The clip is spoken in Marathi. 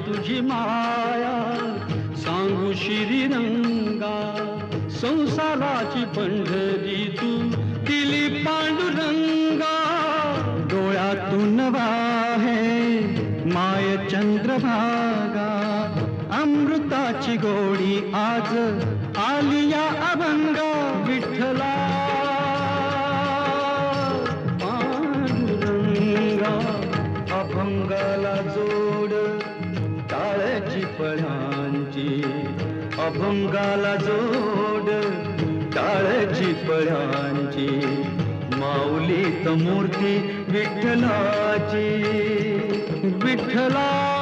तुझी माया सांगू श्रीरंगा, संसाराची पंढरी तू दिली पांडुरंगा. डोळ्यातून वाहे माय चंद्रभागा, अमृताची गोडी आज आली या अभंगा. विठ्ठला पांडुरंगा, अभंगाला जोड टाळ्याची पळांची, अभंगाला जोड टाळ्याची पळांची. माऊलीत मूर्ती विठ्ठलाची, विठ्ठला